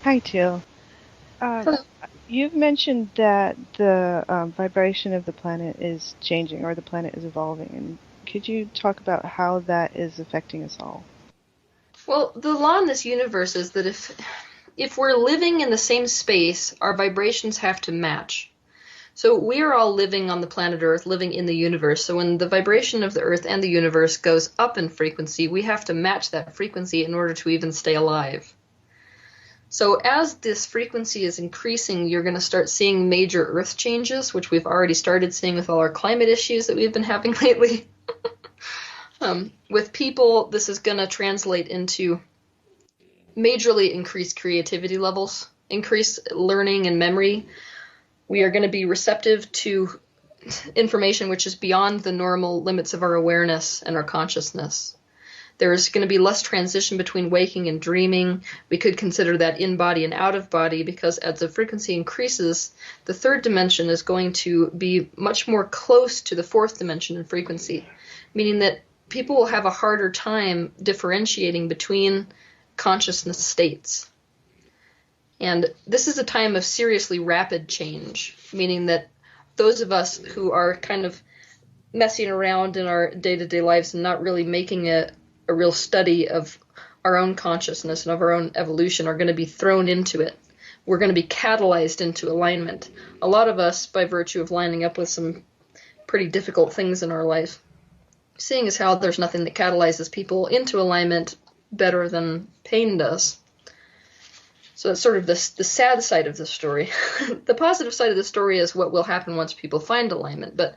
Hi, Teal. Um, Hello. you've mentioned that the vibration of the planet is changing or the planet is evolving. And could you talk about how that is affecting us all? Well, the law in this universe is that if we're living in the same space, our vibrations have to match. So we are all living on the planet Earth, living in the universe. So when the vibration of the Earth and the universe goes up in frequency, we have to match that frequency in order to even stay alive. So as this frequency is increasing, you're going to start seeing major Earth changes, which we've already started seeing with all our climate issues that we've been having lately. With people, this is going to translate into majorly increased creativity levels, increased learning and memory. We are going to be receptive to information which is beyond the normal limits of our awareness and our consciousness. There's going to be less transition between waking and dreaming. We could consider that in body and out of body because as the frequency increases, the third dimension is going to be much more close to the fourth dimension in frequency, meaning that people will have a harder time differentiating between consciousness states. And this is a time of seriously rapid change, meaning that those of us who are kind of messing around in our day-to-day lives and not really making a real study of our own consciousness and of our own evolution are going to be thrown into it. We're going to be catalyzed into alignment. A lot of us, by virtue of lining up with some pretty difficult things in our life, seeing as how there's nothing that catalyzes people into alignment better than pain does. So that's sort of the sad side of the story. The positive side of the story is what will happen once people find alignment. But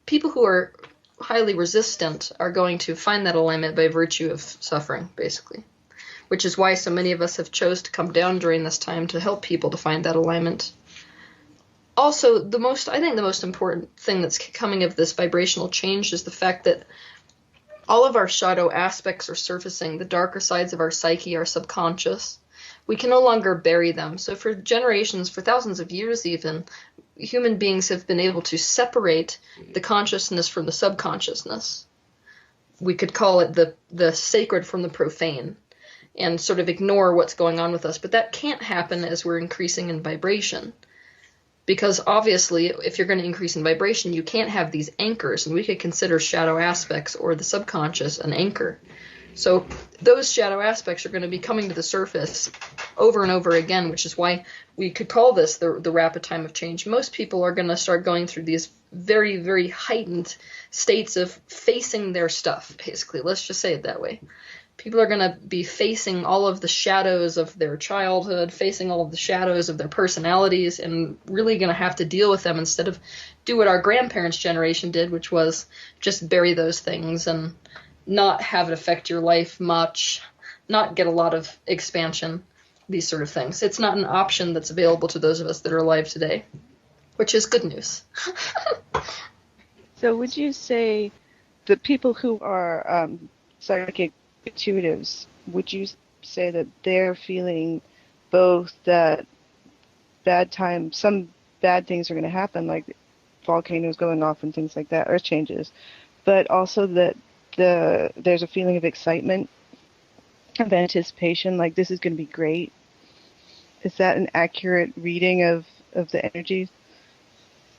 people who are highly resistant are going to find that alignment by virtue of suffering, basically. Which is why so many of us have chose to come down during this time to help people to find that alignment. Also, I think the most important thing that's coming of this vibrational change is the fact that all of our shadow aspects are surfacing, the darker sides of our psyche, our subconscious. We can no longer bury them. So for generations, for thousands of years even, human beings have been able to separate the consciousness from the subconsciousness. We could call it the sacred from the profane and sort of ignore what's going on with us. But that can't happen as we're increasing in vibration. Because obviously, if you're going to increase in vibration, you can't have these anchors, and we could consider shadow aspects or the subconscious an anchor. So those shadow aspects are going to be coming to the surface over and over again, which is why we could call this the rapid time of change. Most people are going to start going through these very, very heightened states of facing their stuff, basically. Let's just say it that way. People are going to be facing all of the shadows of their childhood, facing all of the shadows of their personalities, and really going to have to deal with them instead of do what our grandparents' generation did, which was just bury those things and not have it affect your life much, not get a lot of expansion, these sort of things. It's not an option that's available to those of us that are alive today, which is good news. So, would you say the people who are psychic intuitives, would you say that they're feeling both that some bad things are going to happen, like volcanoes going off and things like that, earth changes, but also that there's a feeling of excitement, of anticipation, like this is going to be great? Is that an accurate reading of the energies?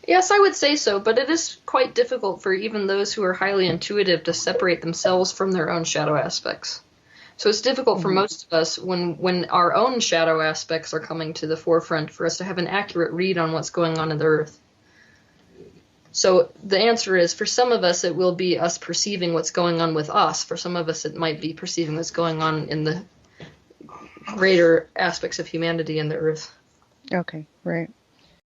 Yes, I would say so, but it is quite difficult for even those who are highly intuitive to separate themselves from their own shadow aspects. So it's difficult for Mm-hmm. most of us when our own shadow aspects are coming to the forefront for us to have an accurate read on what's going on in the earth. So the answer is, for some of us, it will be us perceiving what's going on with us. For some of us, it might be perceiving what's going on in the greater aspects of humanity and the earth. Okay, right.